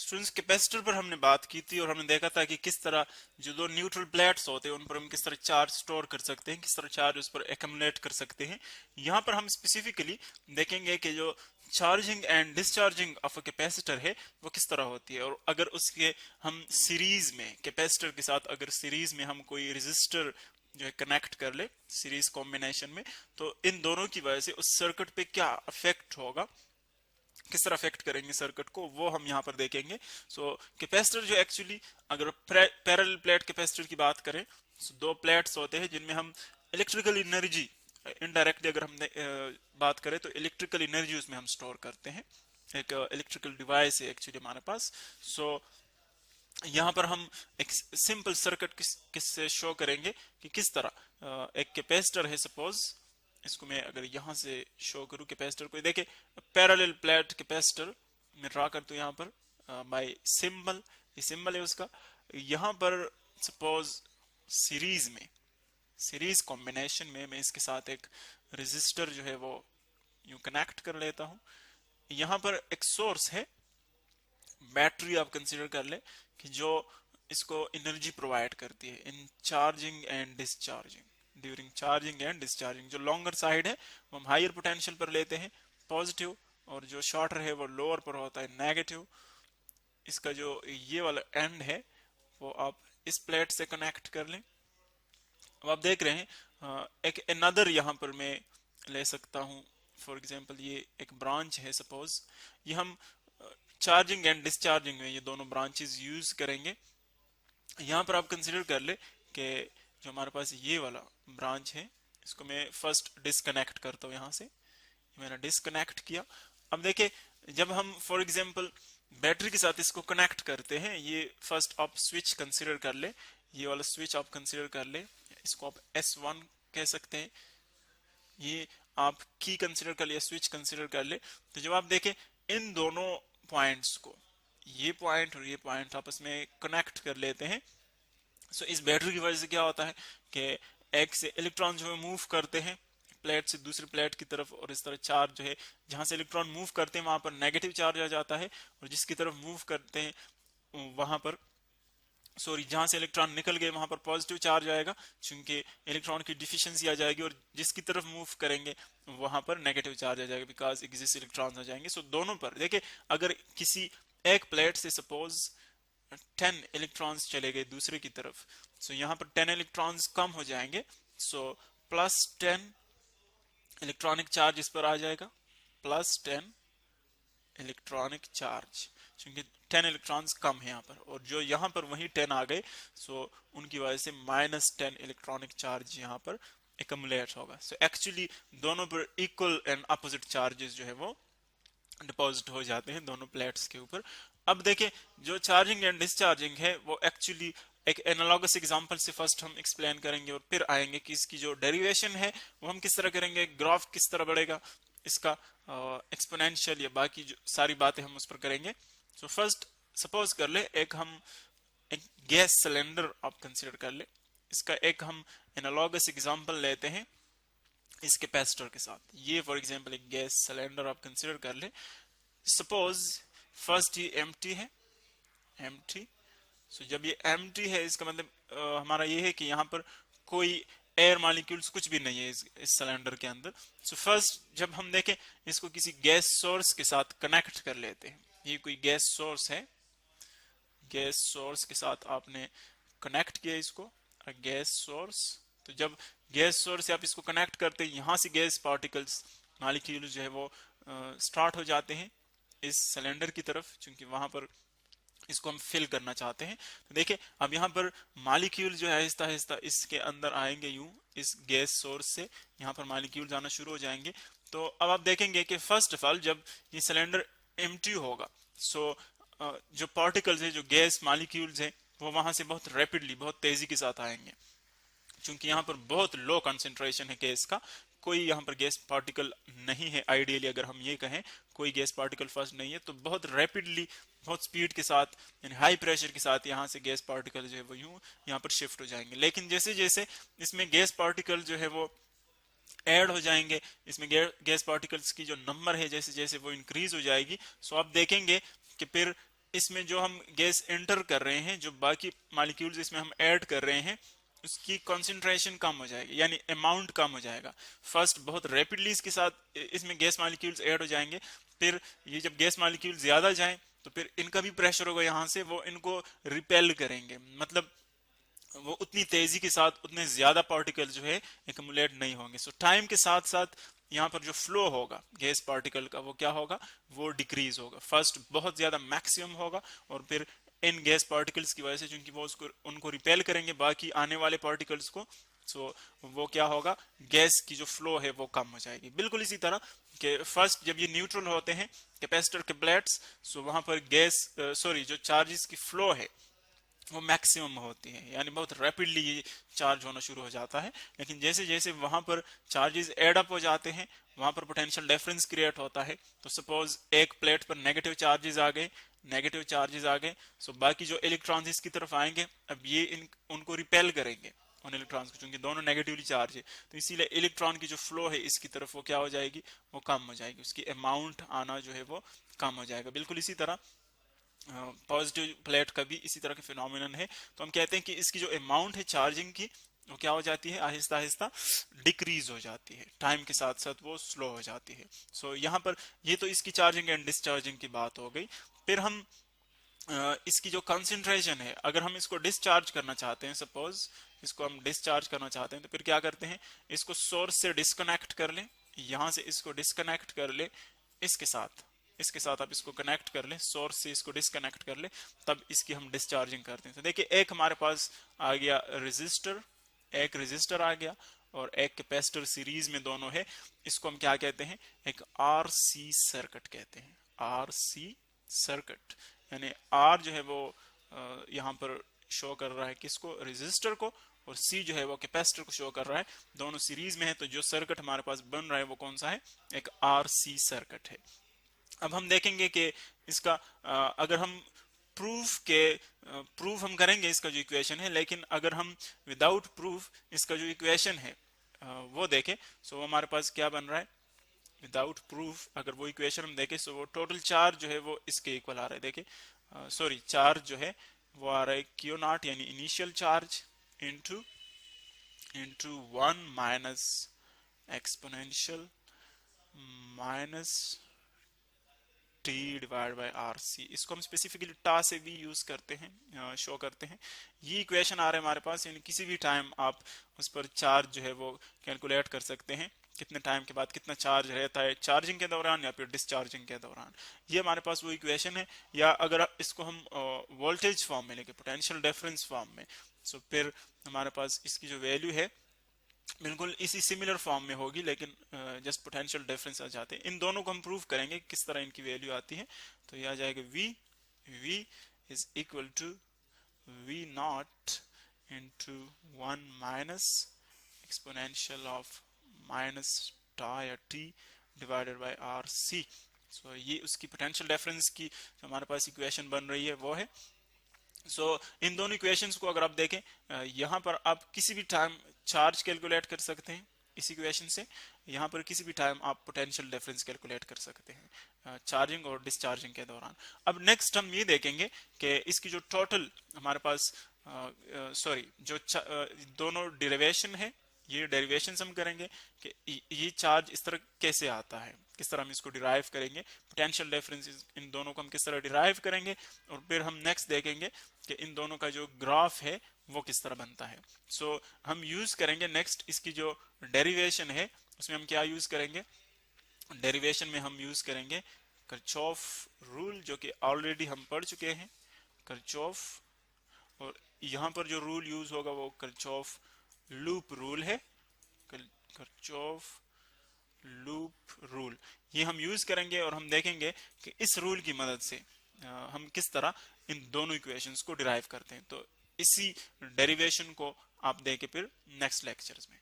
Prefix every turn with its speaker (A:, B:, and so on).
A: Students capacitor पर हमने बात की थी और हमने देखा था कि किस तरह जो दो न्यूट्रल प्लेट्स होते हैं उन पर हम किस तरह चार्ज स्टोर कर सकते हैं, किस तरह चार्ज उस पर एक्यूमुलेट कर सकते हैं। यहाँ पर हम स्पेसिफिकली देखेंगे कि जो charging and discharging of a capacitor है वो किस तरह होती है, और अगर उसके हम सीरीज में कैपेसिटर के साथ अगर सीरीज में हम कोई रेजिस्टर जो है कनेक्ट कर ले सीरीज कॉम्बिनेशन में, तो इन दोनों की वजह से उस सर्किट पे क्या इफेक्ट होगा, किस तरह अफेक्ट करेंगे सर्किट को, वो हम यहाँ पर देखेंगे। सो कैपेसिटर जो एक्चुअली अगर पैरेलल प्लेट कैपेसिटर की बात करें, दो प्लेट्स होते हैं जिनमें हम इलेक्ट्रिकल एनर्जी इनडायरेक्टली अगर हम बात करें तो इलेक्ट्रिकल एनर्जी उसमें हम स्टोर करते हैं। एक इलेक्ट्रिकल डिवाइस है एक्चुअली हमारे पास। सो यहाँ पर हम एक सिंपल सर्किट किससे शो करेंगे कि किस तरह एक कैपेसिटर है, सपोज इसको मैं अगर यहाँ से शो करूँ कैपेसिटर को, देखे पैरेलल प्लेट कैपेसिटर मैं ड्रा करता हूँ यहाँ पर बाय सिंबल, ये सिंबल है उसका। यहाँ पर सपोज सीरीज में सीरीज कॉम्बिनेशन में मैं इसके साथ एक रेजिस्टर जो है वो यूं कनेक्ट कर लेता हूँ। यहाँ पर एक सोर्स है, बैटरी आप कंसीडर कर ले कि जो इसको एनर्जी प्रोवाइड करती है in charging and discharging, during charging and discharging. जो लॉन्गर साइड है वो हम हायर पोटेंशियल पर लेते हैं पॉजिटिव, और जो शॉर्टर है वो लोअर पर होता है नेगेटिव। इसका जो ये वाला एंड है वो आप इस प्लेट से कनेक्ट कर लें। अब आप देख रहे हैं एक अनदर यहाँ पर मैं ले सकता हूँ, फॉर एग्जांपल ये एक ब्रांच है सपोज, ये हम चार्जिंग एंड डिस्चार्जिंग में ये दोनों ब्रांचेस यूज करेंगे। यहाँ पर आप कंसीडर कर ले कि जो हमारे पास ये वाला ब्रांच है इसको मैं फर्स्ट डिस्कनेक्ट करता हूँ यहाँ से, मैंने डिस्कनेक्ट किया। अब देखिए जब हम फॉर एग्जांपल बैटरी के साथ इसको कनेक्ट करते हैं, ये फर्स्ट आप स्विच कंसीडर कर ले, ये वाला स्विच आप कंसीडर कर ले, इसको आप S1 कह सकते हैं, ये आप की कंसीडर कर लिया, स्विच कंसीडर कर ले। तो जब आप देखें इन दोनों पॉइंट्स को, ये पॉइंट और ये पॉइंट आपस में कनेक्ट कर लेते हैं, सो इस बैटरी की वजह से क्या होता है कि एक से इलेक्ट्रॉन जो है मूव करते हैं प्लेट से दूसरी प्लेट की तरफ, और इस तरह चार्ज जो है जहां से इलेक्ट्रॉन मूव करते हैं वहां पर नेगेटिव चार्ज आ जाता है, और जिसकी तरफ मूव करते हैं वहां पर जहां से इलेक्ट्रॉन निकल गए वहां पर पॉजिटिव चार्ज आएगा, क्योंकि इलेक्ट्रॉन की डिफिशियंसी आ जाएगी, और जिसकी तरफ मूव करेंगे वहां पर नेगेटिव चार्ज आ जाएगा बिकॉज एग्जिस्ट इलेक्ट्रॉन्स आ जाएंगे। सो दोनों पर देखिए अगर किसी एक प्लेट से सपोज 10 इलेक्ट्रॉन्स चले गए दूसरे की तरफ, सो यहाँ पर 10 इलेक्ट्रॉन्स कम हो जाएंगे, सो प्लस 10 इलेक्ट्रॉनिक चार्ज इस पर आ जाएगा, प्लस 10 इलेक्ट्रॉनिक चार्ज, क्योंकि 10 इलेक्ट्रॉन्स कम है यहाँ पर, और जो यहाँ पर वही 10 आ गए, सो उनकी वजह से -10 इलेक्ट्रॉनिक चार्ज यहाँ पर एक्यूमुलेट होगा। सो एक्चुअली दोनों पर इक्वल एंड अपोजिट चार्जेस जो है वो डिपॉजिट हो जाते हैं दोनों प्लेट्स के ऊपर। अब देखिए जो चार्जिंग एंड डिस्चार्जिंग है वो एक्चुअली एक एनालॉगस एग्जांपल से फर्स्ट हम एक्सप्लेन करेंगे, और फिर आएंगे कि इसकी जो डेरिवेशन है वो हम किस तरह करेंगे, ग्राफ किस तरह बढ़ेगा इसका, एक्सपोनेंशियल या बाकी जो सारी बातें हम उस पर करेंगे। सो फर्स्ट सपोज कर ले एक हम एक गैस सिलेंडर आप कंसीडर कर ले, इसका एक हम एनालॉगस एग्जांपल लेते हैं इस कैपेसिटर के साथ। ये फॉर एग्जांपल एक गैस सिलेंडर आप कंसीडर कर ले, सपोज फर्स्ट ये एम्प्टी है, एम्प्टी। सो जब ये एम्प्टी है इसका मतलब हमारा ये है कि यहाँ पर कोई एयर मॉलिक्यूल्स कुछ भी नहीं है इस सिलेंडर के अंदर। सो फर्स्ट जब हम देखें इसको किसी गैस सोर्स के साथ कनेक्ट कर लेते हैं, ये कोई गैस सोर्स है, गैस सोर्स के साथ आपने कनेक्ट किया इसको गैस सोर्स। तो जब गैस सोर्स से आप इसको कनेक्ट करते हैं, यहाँ से गैस पार्टिकल्स मॉलिक्यूल जो है वो स्टार्ट हो जाते हैं इस सिलेंडर की तरफ, क्योंकि वहां पर इसको हम फिल करना चाहते हैं। तो देखिए अब यहाँ पर मॉलिक्यूल जो है आहिस्ता आहिस्ता इसके अंदर आएंगे, यूं इस गैस सोर्स से यहाँ पर मॉलिक्यूल जाना शुरू हो जाएंगे। तो अब आप देखेंगे कि फर्स्ट ऑफ ऑल जब ये सिलेंडर एम्प्टी होगा, सो जो पार्टिकल्स है, जो गैस मॉलिक्यूल्स है, वो वहां से बहुत रैपिडली बहुत तेजी के साथ आएंगे, क्योंकि यहाँ पर बहुत लो कंसेंट्रेशन है गैस का, कोई यहाँ पर गैस पार्टिकल नहीं है। आइडियली अगर हम ये कहें कोई गैस पार्टिकल फर्स्ट नहीं है, तो बहुत रैपिडली बहुत स्पीड के साथ यानी हाई प्रेशर के साथ यहाँ से गैस पार्टिकल जो है वो यूं यहाँ पर शिफ्ट हो जाएंगे। लेकिन जैसे जैसे इसमें गैस पार्टिकल जो है वो ऐड हो जाएंगे, इसमें गैस पार्टिकल्स की जो नंबर है जैसे जैसे वो इंक्रीज हो जाएगी, सो आप देखेंगे कि फिर इसमें जो हम गैस एंटर कर रहे हैं, जो बाकी मॉलिक्यूल्स इसमें हम ऐड कर रहे हैं, उसकी कंसंट्रेशन कम हो जाएगी, यानी अमाउंट कम हो जाएगा। फर्स्ट बहुत रैपिडली इसके साथ इसमें गैस मॉलिक्यूल्स ऐड हो जाएंगे, फिर ये जब गैस मॉलिक्यूल ज्यादा जाएं तो फिर इनका भी प्रेशर होगा यहाँ से, वो इनको रिपेल करेंगे, मतलब वो उतनी तेजी के साथ उतने ज्यादा पार्टिकल जो है एक्युमुलेट नहीं होंगे। सो टाइम के साथ साथ यहाँ पर जो फ्लो होगा गैस पार्टिकल का वो क्या होगा, वो डिक्रीज होगा। फर्स्ट बहुत ज्यादा मैक्सिमम होगा और फिर इन गैस पार्टिकल्स की वजह से, चूंकि वो उनको रिपेल करेंगे बाकी आने वाले पार्टिकल्स को, सो वो क्या होगा, गैस की जो फ्लो है वो कम हो जाएगी। बिल्कुल इसी तरह कि फर्स्ट जब ये न्यूट्रल होते हैं कैपेसिटर के प्लेट्स, सो वहां पर गैस जो चार्जेस की फ्लो है वो मैक्सिमम होती है, यानी बहुत रैपिडली ये चार्ज होना शुरू हो जाता है। लेकिन जैसे जैसे वहां पर चार्जेस एड अप हो जाते हैं, वहां पर पोटेंशियल डिफरेंस क्रिएट होता है। तो सपोज एक प्लेट पर नेगेटिव चार्जेस आ गए, सो बाकी जो इलेक्ट्रॉन्स इसकी तरफ आएंगे, अब ये उनको रिपेल करेंगे उन इलेक्ट्रॉन्स को, क्योंकि दोनों नेगेटिवली चार्ज है, तो इसीलिए इलेक्ट्रॉन की जो फ्लो है इसकी तरफ वो क्या हो जाएगी, वो कम हो जाएगी, उसकी अमाउंट आना जो है वो कम हो जाएगा। बिल्कुल इसी तरह पॉजिटिव प्लेट का भी इसी तरह के फिनोमिनन है। तो हम कहते हैं कि इसकी जो अमाउंट है चार्जिंग की वो क्या हो जाती है, आहिस्ता आहिस्ता डिक्रीज हो जाती है, टाइम के साथ साथ वो स्लो हो जाती है। सो यहाँ पर ये तो इसकी चार्जिंग एंड डिस्चार्जिंग की बात हो गई। फिर हम इसकी जो कंसंट्रेशन है, अगर हम इसको डिस्चार्ज करना चाहते हैं, सपोज इसको हम डिस्चार्ज करना चाहते हैं, तो फिर क्या करते हैं, इसको सोर्स से डिस्कनेक्ट कर लें, यहां से इसको डिस्कनेक्ट कर ले, इसके साथ आप इसको कनेक्ट कर ले, सोर्स से इसको डिस्कनेक्ट कर ले, तब इसकी हम डिस्चार्जिंग करते हैं। तो देखिए एक हमारे पास आ गया रेजिस्टर, एक रेजिस्टर आ गया और एक कैपेसिटर सीरीज में दोनों है। इसको हम क्या कहते हैं, एक आरसी सर्किट कहते हैं, आरसी सर्किट, यानी आर जो है वो यहाँ पर शो कर रहा है किसको, रेजिस्टर को, और सी जो है वो कैपेसिटर को शो कर रहा है, दोनों सीरीज में है। तो जो सर्किट हमारे पास बन रहा है वो कौन सा है, एक आरसी सर्किट है। अब हम देखेंगे कि इसका अगर हम प्रूफ हम करेंगे इसका जो इक्वेशन है, लेकिन अगर हम विदाउट प्रूफ इसका जो इक्वेशन है वो देखें, सो हमारे पास क्या बन रहा है, विदाउट प्रूफ अगर वो इक्वेशन हम देखें, सो वो टोटल चार्ज जो है वो इसके इक्वल आ रहा है। देखिए चार्ज जो है वो आ रहा है क्यू नॉट, यानी initial charge into 1 minus exponential minus t divide by R C. इसको हम स्पेसिफिकली टा से भी यूज करते हैं, शो करते हैं। ये इक्वेशन आ रहा है हमारे पास, यानी किसी भी टाइम आप उस पर चार्ज जो है वो कैलकुलेट कर सकते हैं, कितने टाइम के बाद कितना चार्ज रहता है चार्जिंग के दौरान या फिर डिस्चार्जिंग के दौरान। ये हमारे पास वो इक्वेशन है। या अगर इसको हम वोल्टेज फॉर्म में लेके, पोटेंशियल डिफरेंस फॉर्म में, सो फिर हमारे पास इसकी जो वैल्यू है बिल्कुल इसी सिमिलर फॉर्म में होगी, लेकिन जस्ट पोटेंशियल डिफरेंस आ जाते हैं। इन दोनों को हम प्रूव करेंगे किस तरह इनकी वैल्यू आती है। तो ये आ जाएगा v is equal to v naught into 1 minus exponential of minus टा या t divided by R C. So ये उसकी पोटेंशियल डिफरेंस की जो हमारे पास इक्वेशन बन रही है वो है। इन दोनों इक्वेशंस को अगर आप देखें, यहाँ पर आप किसी भी टाइम चार्ज कैलकुलेट कर सकते हैं इस इक्वेशन से, यहाँ पर किसी भी टाइम आप पोटेंशियल डिफरेंस कैलकुलेट कर सकते हैं चार्जिंग और डिस्चार्जिंग के दौरान। अब नेक्स्ट हम ये देखेंगे कि इसकी जो टोटल हमारे पास जो दोनों डेरिवेशन है, ये डेरिवेशंस हम करेंगे कि ये चार्ज इस तरह कैसे आता है, किस तरह हम इसको डिराइव करेंगे, पोटेंशियल डिफरेंस इन दोनों को हम किस तरह डिराइव करेंगे, और फिर हम नेक्स्ट देखेंगे कि इन दोनों का जो ग्राफ है वो किस तरह बनता है। हम यूज करेंगे नेक्स्ट इसकी जो डेरिवेशन है, उसमें हम क्या यूज करेंगे, डेरिवेशन में हम यूज करेंगे किरचॉफ रूल, जो कि ऑलरेडी हम पढ़ चुके हैं, किरचॉफ, और यहाँ पर जो रूल यूज होगा वो किरचॉफ लूप रूल है, किरचॉफ लूप रूल, ये हम यूज करेंगे और हम देखेंगे कि इस रूल की मदद से हम किस तरह इन दोनों इक्वेशंस को डिराइव करते हैं। तो इसी डेरिवेशन को आप देखें फिर नेक्स्ट लेक्चर्स में।